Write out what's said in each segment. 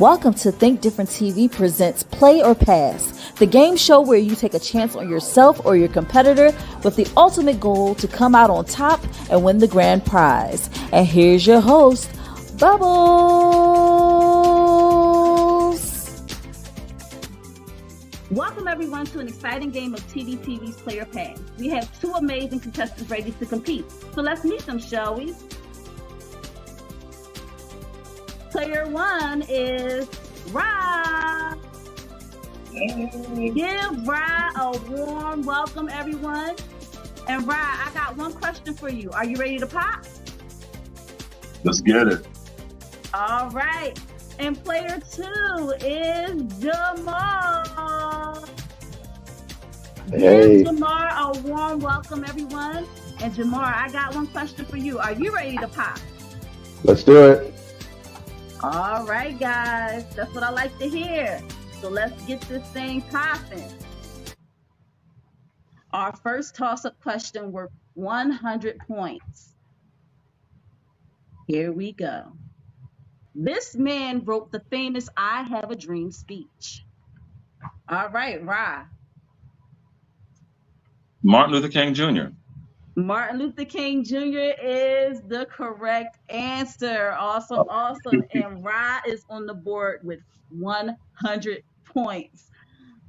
Welcome to Think Different TV presents Play or Pass, the game show where you take a chance on yourself or your competitor with the ultimate goal to come out on top and win the grand prize. And here's your host, Bubbles. Welcome everyone to an exciting game of Tdtv'S Play or Pass. We have two amazing contestants ready to compete. So let's meet them, shall we? Player one is Ra. Give Ra a warm welcome, everyone. And Ra, I got one question for you. Are you ready to pop? Let's get it. All right. And player two is JAMAR. Hey. Give JAMAR a warm welcome, everyone. And JAMAR, I got one question for you. Are you ready to pop? Let's do it. All right, guys. That's what I like to hear. So let's get this thing popping. Our first toss-up question worth 100 points. Here we go. This man wrote the famous I Have a Dream speech. All right, Ra. Martin Luther King Jr. Martin Luther King Jr. is the correct answer. Awesome, awesome. And Ra is on the board with 100 points.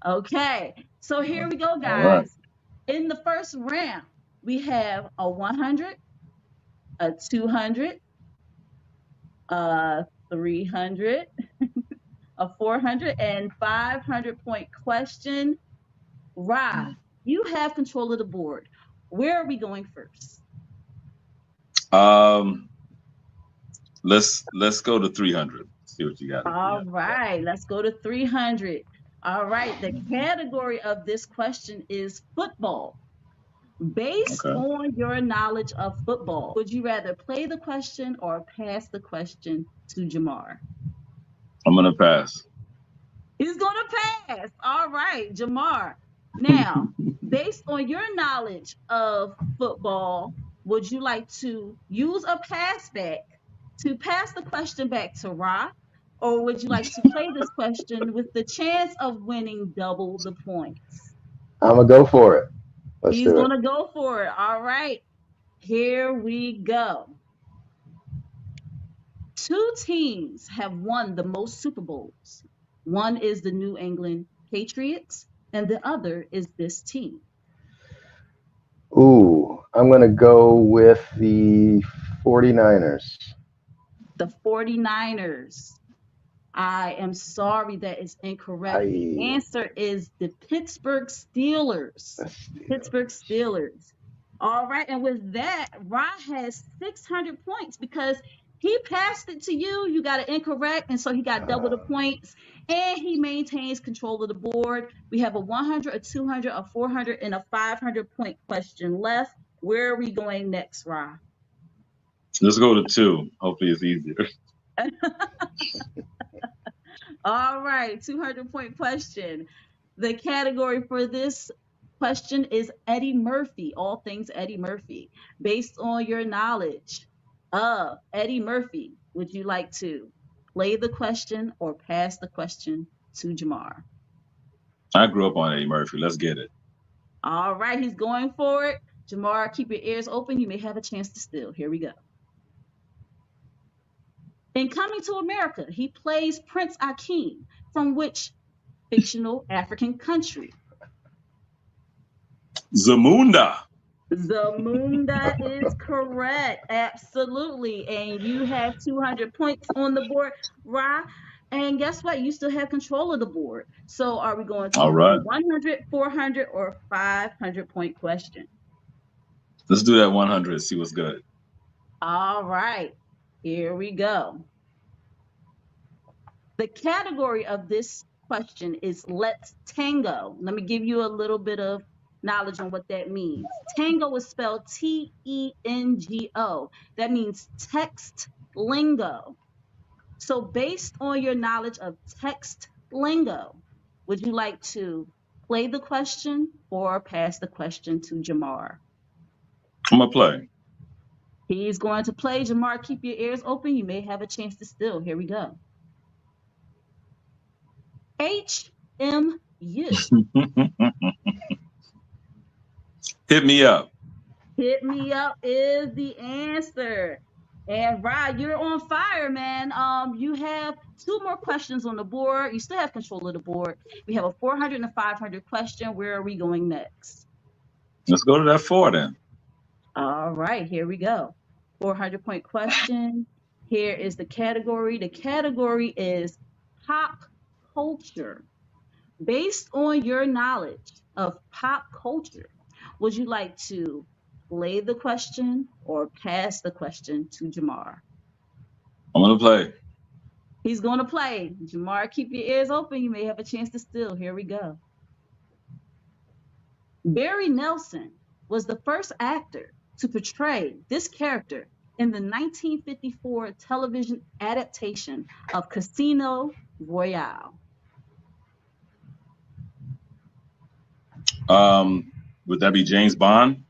Okay, so here we go, guys. Right. In the first round, we have a 100, a 200, a 300, a 400, and 500 point question. Ra, you have control of the board. Where are we going first? Let's go to 300. See what you got. All right, let's go to 300. All right, the category of this question is football. Based on your knowledge of football, would you rather play the question or pass the question to JAMAR? I'm gonna pass. He's gonna pass. All right, JAMAR. Now, based on your knowledge of football, would you like to use a pass back to pass the question back to Ra, or would you like to play this question with the chance of winning double the points? I'm going to go for it. He's going to go for it. All right, here we go. Two teams have won the most Super Bowls. One is the New England Patriots, and the other is this team. Ooh, I'm going to go with the 49ers. The 49ers. I am sorry, that is incorrect. The answer is the Pittsburgh Steelers. Pittsburgh Steelers. All right, and with that, Ra has 600 points because he passed it to you. You got it incorrect, and so he got double the points. And he maintains control of the board. We have a 100, a 200, a 400, and a 500 point question left. Where are we going next, Ra? Let's go to 2. Hopefully it's easier. All right, 200 point question. The category for this question is Eddie Murphy, all things Eddie Murphy. Based on your knowledge of Eddie Murphy, would you like to play the question or pass the question to JAMAR? I grew up on Eddie Murphy. Let's get it. All right, he's going for it. JAMAR, keep your ears open. You may have a chance to steal. Here we go. In Coming to America, he plays Prince Akeem from which fictional African country? Zamunda. Zamunda is correct. Absolutely. And you have 200 points on the board, Ra. And guess what? You still have control of the board. So are we going to 100, 400, or 500 point question? Let's do that 100. See what's good. All right. Here we go. The category of this question is Let's Tango. Let me give you a little bit of knowledge on what that means. Tango is spelled T-E-N-G-O. That means text lingo. So based on your knowledge of text lingo, would you like to play the question or pass the question to JAMAR? I'm going to play. He's going to play. JAMAR, keep your ears open. You may have a chance to steal. Here we go. HMU. Hit me up. Hit me up is the answer. And Rod, you're on fire, man. You have 2 more questions on the board. You still have control of the board. We have a 400 and a 500 question. Where are we going next? Let's go to that 4 then. All right, here we go. 400-point question. Here is the category. The category is pop culture. Based on your knowledge of pop culture, would you like to play the question or pass the question to Jamar? I'm going to play. He's going to play. Jamar, keep your ears open. You may have a chance to steal. Here we go. Barry Nelson was the first actor to portray this character in the 1954 television adaptation of Casino Royale. Would that be James Bond?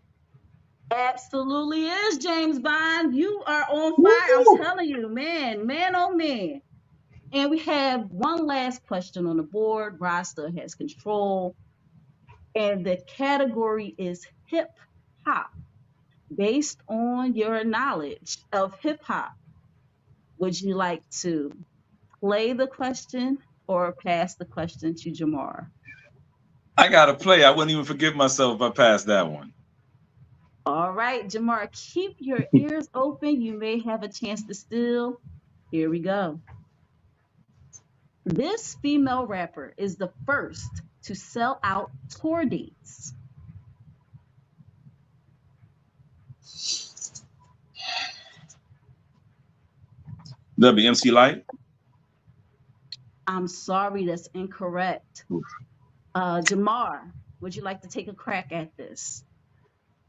Absolutely is James Bond. You are on fire. I'm telling you, man, oh man. And we have one last question on the board. Rod still has control. And the category is hip hop. Based on your knowledge of hip hop, would you like to play the question or pass the question to Jamar? I got to play. I wouldn't even forgive myself if I passed that one. All right, Jamar, keep your ears open. You may have a chance to steal. Here we go. This female rapper is the first to sell out tour dates. That'd be MC Light? I'm sorry, that's incorrect. Jamar, would you like to take a crack at this?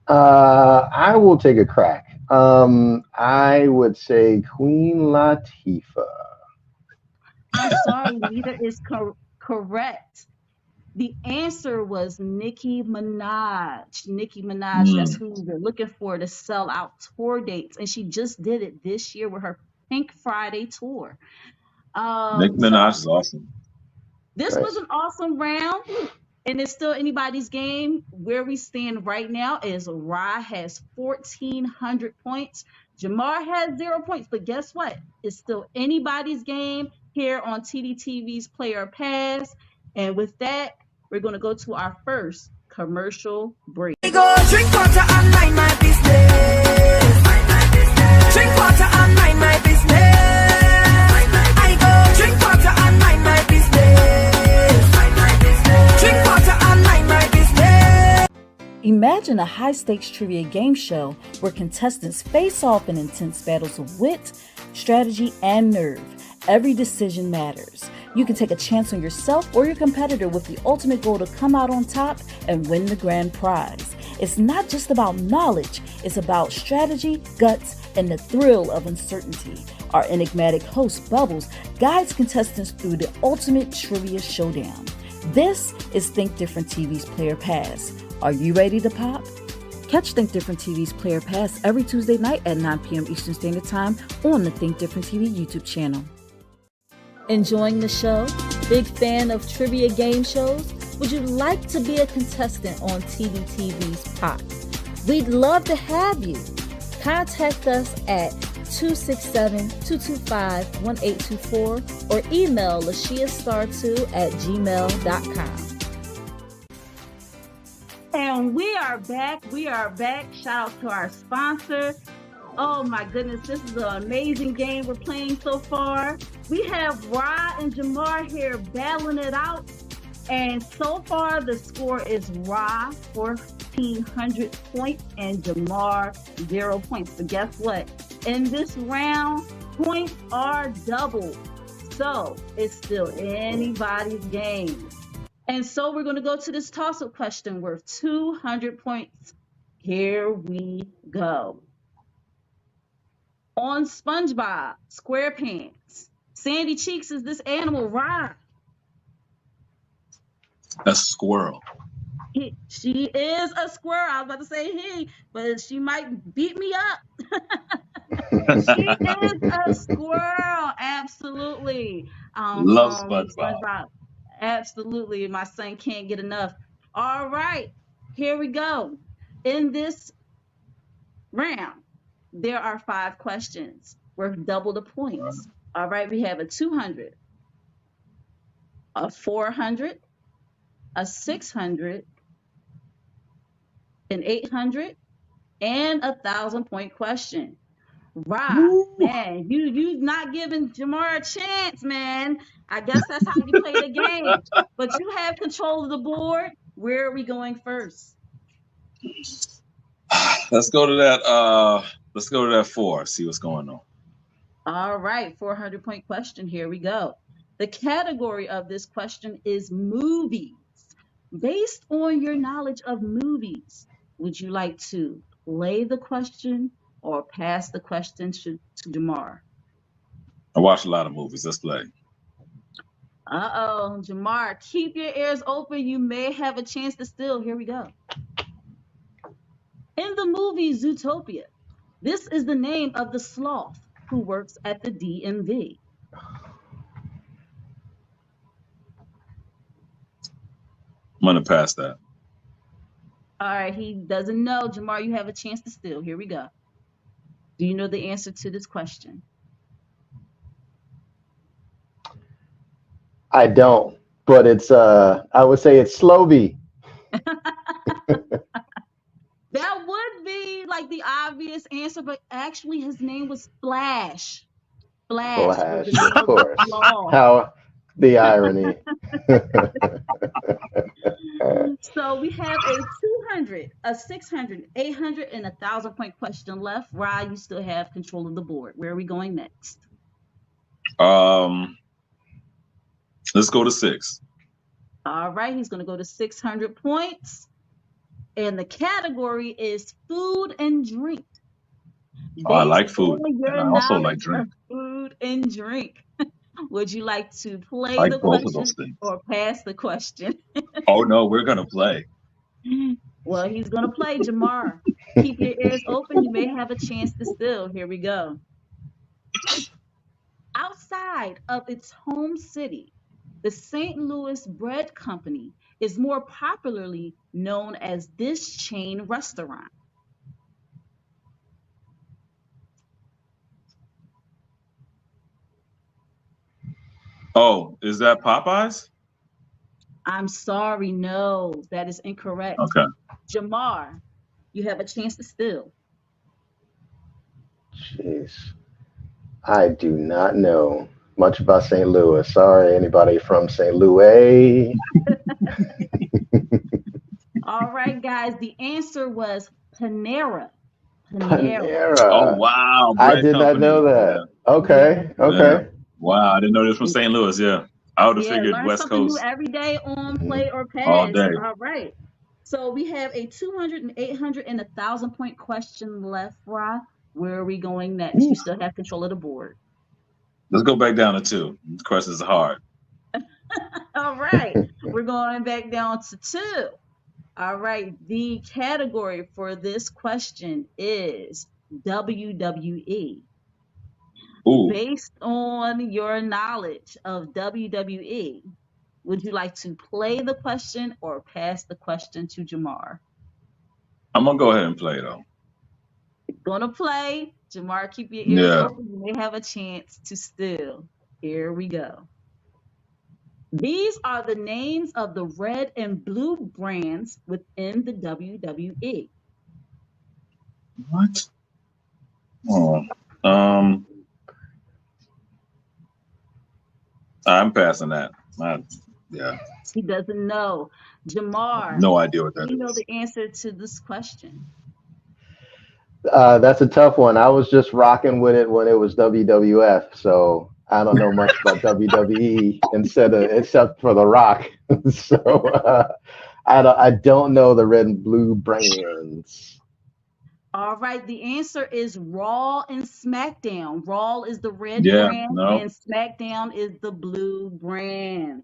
I will take a crack. I would say Queen Latifah. I'm sorry, neither is correct. The answer was Nicki Minaj. Nicki Minaj, that's who they're looking for to sell out tour dates. And she just did it this year with her Pink Friday tour. Nicki Minaj is awesome. This was an awesome round. And it's still anybody's game. Where we stand right now is Ra has 1,400 points. Jamar has 0 points. But guess what? It's still anybody's game here on Tdtv'S Player Pass. And with that, we're going to go to our first commercial break. Go drink water and mind my business. Drink water and mind my business. I go drink water and mind my business. Drink water and mind my business. Imagine a high-stakes trivia game show where contestants face off in intense battles of wit, strategy, and nerve. Every decision matters. You can take a chance on yourself or your competitor with the ultimate goal to come out on top and win the grand prize. It's not just about knowledge, it's about strategy, guts, and the thrill of uncertainty. Our enigmatic host, Bubbles, guides contestants through the ultimate trivia showdown. This is Think Different TV's Player Pass. Are you ready to pop? Catch Think Different TV's Player Pass every Tuesday night at 9 p.m. Eastern Standard Time on the Think Different TV YouTube channel. Enjoying the show? Big fan of trivia game shows? Would you like to be a contestant on Tdtv'S Pop? We'd love to have you. Contact us at 267-225-1824 or email lashiastar2@gmail.com. And we are back. Shout out to our sponsor. Oh my goodness, this is an amazing game we're playing so far. We have Rod and Jamar here battling it out. And so far, the score is Rod 1,400 points and Jamar 0 points. But guess what? In this round, points are doubled. So it's still anybody's game. And so we're going to go to this toss-up question worth 200 points. Here we go. On SpongeBob SquarePants, Sandy Cheeks is this animal, Rod? A squirrel. She is a squirrel. I was about to say he, but she might beat me up. She is a squirrel, absolutely. Love SpongeBob. Absolutely. My son can't get enough. All right, here we go. In this round, there are 5 questions worth double the points. All right, we have a 200, a 400, a 600, an 800, and 1,000-point question. Right, man, you not giving Jamar a chance, man. I guess that's how you play the game. But you have control of the board. Where are we going first? Let's go to that. Let's go to that 4. See what's going on. All right, 400-point question. Here we go. The category of this question is movies. Based on your knowledge of movies, would you like to play the question or pass the question to Jamar? I watch a lot of movies. Let's play. Uh-oh, Jamar, keep your ears open. You may have a chance to steal. Here we go. In the movie Zootopia, this is the name of the sloth who works at the DMV. I'm gonna pass that. All right, he doesn't know. Jamar, you have a chance to steal. Here we go. Do you know the answer to this question? I don't, but it's I would say it's Slovy. That would be like the obvious answer, but actually his name was Flash. Flash. Flash, Was the name of course. the sloth. How the irony. So we have a 200, a 600, 800, and 1,000-point question left. Rye, you still have control of the board. Where are we going next? Let's go to 6. All right, he's going to go to 600 points. And the category is food and drink. Oh, I like food. And I also like drink. Food and drink. Would you like to play like the both of question those things. or pass the question? Oh no, we're gonna play. Well, he's gonna play, Jamar. Keep your ears open. You may have a chance to steal. Here we go. Outside of its home city, the St. Louis Bread Company is more popularly known as this chain restaurant. Oh, is that Popeyes? I'm sorry, no, that is incorrect. Okay. Jamar, you have a chance to steal. Jeez. I do not know much about St. Louis. Sorry, anybody from St. Louis. All right, guys, the answer was Panera. Panera. Oh wow. I did not know that. Yeah. Okay. Yeah. Wow, I didn't know this from St. Louis. Yeah, I would have figured learn West something Coast new every day on Play or Pass. All day. All right. So we have a 200, an 800, and 1,000-point question left, Ra. Where are we going next? You still have control of the board. Let's go back down to 2. This question is hard. All right. We're going back down to 2. All right. The category for this question is WWE. Ooh. Based on your knowledge of WWE, would you like to play the question or pass the question to Jamar? I'm gonna go ahead and play though. Gonna play. Jamar, keep your ears open. You may have a chance to steal. Here we go. These are the names of the red and blue brands within the WWE. What? Oh, I'm passing that. Yeah. He doesn't know. Jamar. No idea what that is. Do you know the answer to this question? That's a tough one. I was just rocking with it when it was WWF, so I don't know much about WWE except for The Rock. So I don't know the red and blue brands. All right, the answer is Raw and SmackDown. Raw is the red brand, and SmackDown is the blue brand.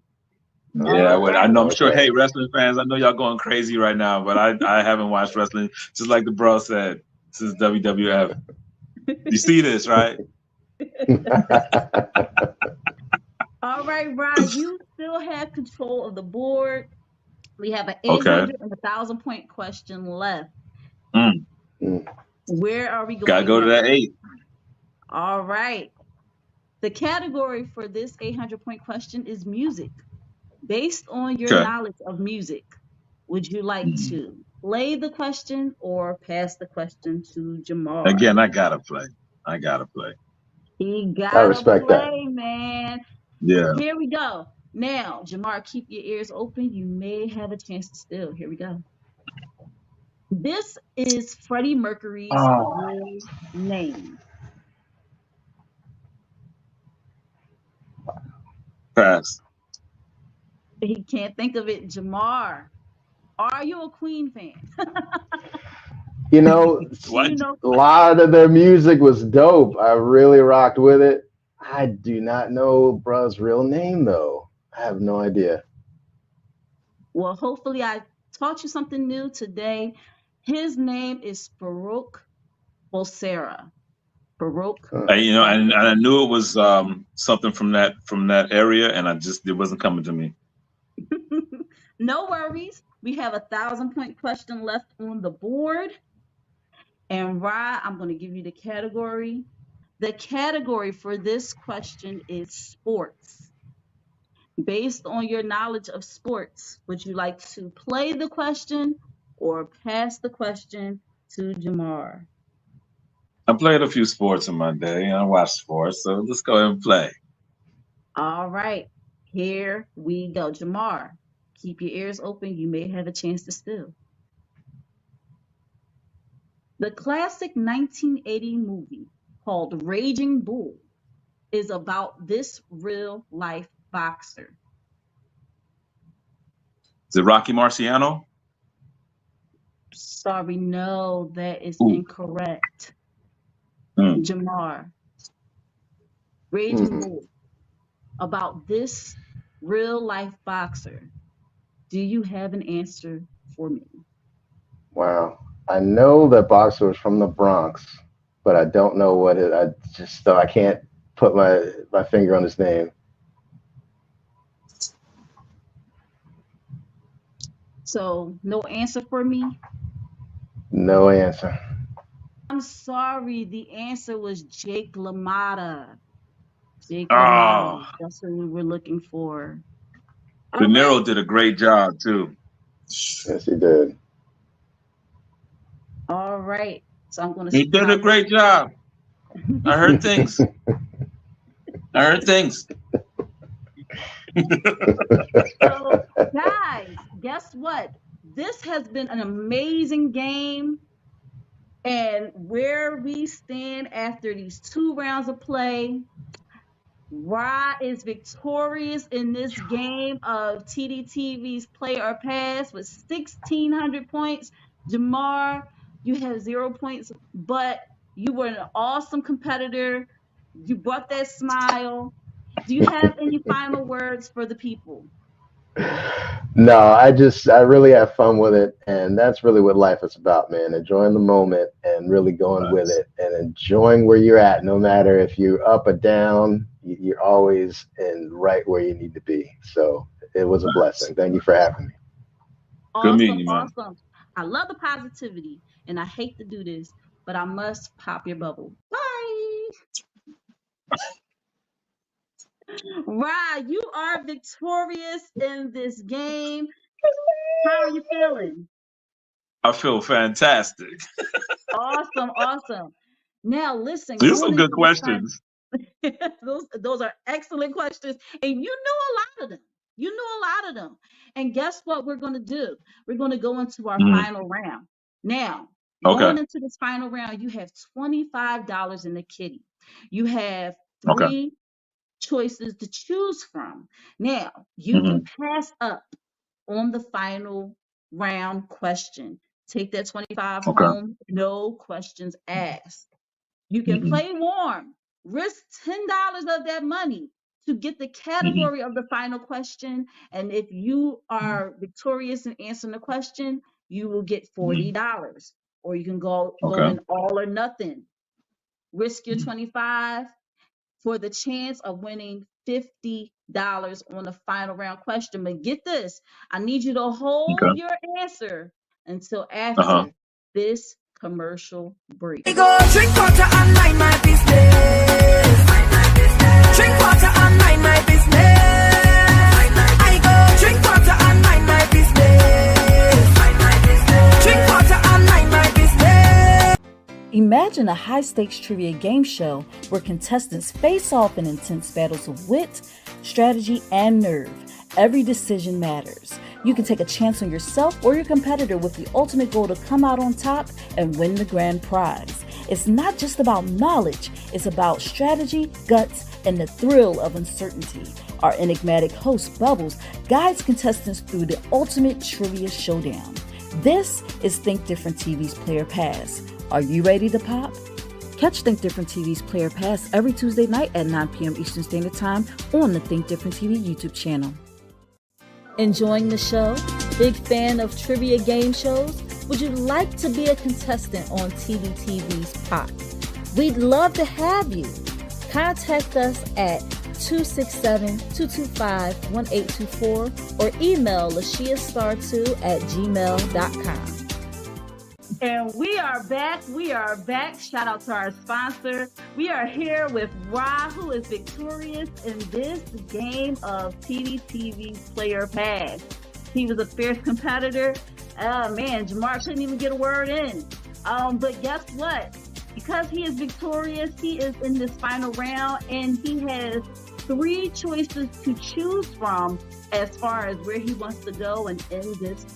Yeah, I know. I'm sure. Hey, wrestling fans, I know y'all going crazy right now, but I haven't watched wrestling. Just like the bro said, since WWF. You see this, right? All right, Rod, you still have control of the board. We have an Okay. 800 and 1,000 point question left. Mm. Where are we Gotta going go to next? that 8. All right. The category for this 800-point question is music. Based on your Okay. knowledge of music, would you like Mm. to play the question or pass the question to Jamar? Again, I gotta play. He I gotta respect that. play, man. Yeah. Here we go. Now, Jamar, keep your ears open. You may have a chance to steal. Here we go. This is Freddie Mercury's Oh. real name. Pass. He can't think of it. Jamar, are you a Queen fan? You know, Do you What? know? a lot of their music was dope. I really rocked with it. I do not know bruh's real name though. I have no idea. Well, hopefully I taught you something new today. His name is Farouk Bolsera. Farouk You know, and Bolsera. I knew it was something from that area, and it wasn't coming to me. No worries. We have 1,000-point question left on the board. And Ra, I'm going to give you the category. The category for this question is sports. Based on your knowledge of sports, would you like to play the question or pass the question to Jamar? I played a few sports in my day. I watched sports, so let's go ahead and play. All right, here we go. Jamar, keep your ears open. You may have a chance to steal. The classic 1980 movie called Raging Bull is about this real life boxer. Is it Rocky Marciano? Sorry, no, that is Ooh. incorrect. Mm. Jamar, Raging Bull, about this real life boxer. Do you have an answer for me? Wow. I know that boxer was from the Bronx, but I don't know what it. I can't put my finger on his name. So, no answer for me? No answer. I'm sorry, the answer was Jake LaMotta. Jake Oh, LaMotta, that's who we were looking for. De All Niro right. did a great job too. Yes, he did. All right. So I'm going to He did a stop. great job. I heard things. So, guys, guess what? This has been an amazing game. And where we stand after these 2 rounds of play, Ra is victorious in this game of Tdtv's Play or Pass with 1,600 points. Jamar, you have 0 points, but you were an awesome competitor. You brought that smile. Do you have any final words for the people? No, I really have fun with it, and that's really what life is about, man. Enjoying the moment and really going with it and enjoying where you're at, no matter if you're up or down, you're always right where you need to be. So it was a blessing. Thank you for having me. Good meeting Awesome, you, man. awesome. I love the positivity, and I hate to do this, but I must pop your bubble. Bye. Ra, you are victorious in this game. How are you feeling? I feel fantastic. Awesome, awesome. Now listen, These are going some into good this time, questions. those are excellent questions, and you knew a lot of them. You knew a lot of them. And guess what we're going to do? We're going to go into our final round. Now, Okay. going into this final round, you have $25 in the kitty. You have Okay. 3 choices to choose from. Now, you can pass up on the final round question. Take that 25 Okay. home, no questions asked. You can play warm, risk $10 of that money to get the category of the final question. And if you are victorious in answering the question, you will get $40. Or you can go in all or nothing. Risk your 25 for the chance of winning $50 on the final round question. But get this, I need you to hold your answer until after this commercial break. I go drink water and mind my business. Drink water and mind my business. I go drink water and mind my business. Drink water and mind my business. Imagine a high-stakes trivia game show where contestants face off in intense battles of wit, strategy, and nerve. Every decision matters. You can take a chance on yourself or your competitor with the ultimate goal to come out on top and win the grand prize. It's not just about knowledge, it's about strategy, guts, and the thrill of uncertainty. Our enigmatic host, Bubbles, guides contestants through the ultimate trivia showdown. This is Think Different TV's Player Pass. Are you ready to pop? Catch Think Different TV's Player Pass every Tuesday night at 9 p.m. Eastern Standard Time on the Think Different TV YouTube channel. Enjoying the show? Big fan of trivia game shows? Would you like to be a contestant on Tdtv'S Pop? We'd love to have you. Contact us at 267-225-1824 or email lashiastar2@gmail.com. And we are back. Shout out to our sponsor. We are here with Ra, who is victorious in this game of Tdtv'S Player Pass. He was a fierce competitor. Man, JAMAR shouldn't even get a word in. But guess what? Because he is victorious, he is in this final round, and he has 3 choices to choose from as far as where he wants to go and end this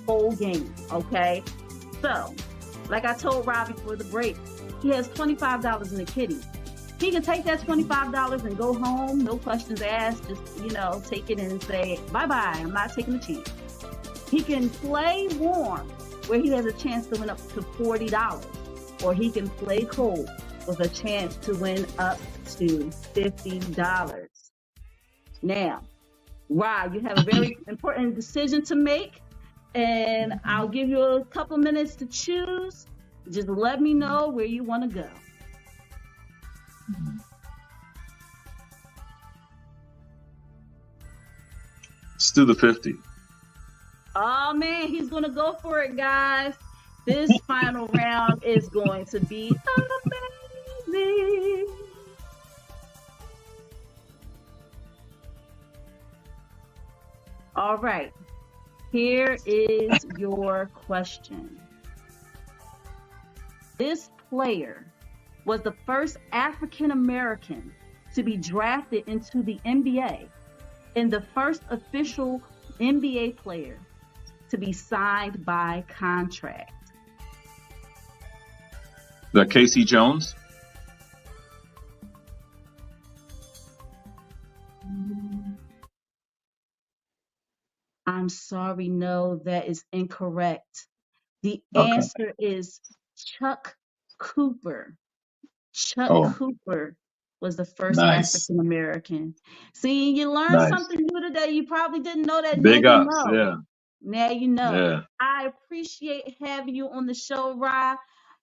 whole game, okay? So, like I told Rob before the break, he has $25 in the kitty. He can take that $25 and go home, no questions asked, just, take it and say, bye-bye, I'm not taking a chance. He can play warm, where he has a chance to win up to $40. Or he can play cold with a chance to win up to $50. Now, Rob, you have a very important decision to make. And I'll give you a couple minutes to choose. Just let me know where you want to go. Let's do the 50. Oh, man, he's going to go for it, guys. This final round is going to be amazing. All right. Here is your question. This player was the first African American to be drafted into the NBA and the first official NBA player to be signed by contract. The Casey Jones? I'm sorry, no, that is incorrect. The answer is Chuck Cooper. Chuck Cooper was the first African American. See, you learned something new today. You probably didn't know that. Big ups, yeah. Now you know. Yeah. I appreciate having you on the show, Ra.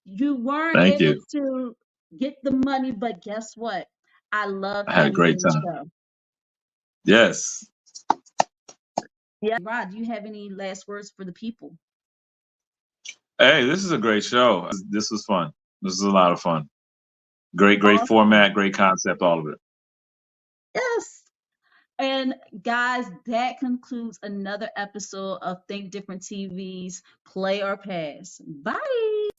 You weren't able to get the money, but guess what? I had a great time. Show. Yes. Yeah, Rod, do you have any last words for the people? Hey, this is a great show. This was fun. This is a lot of fun. Great format, great concept, all of it. Yes. And guys, that concludes another episode of Think Different TV's Play or Pass. Bye.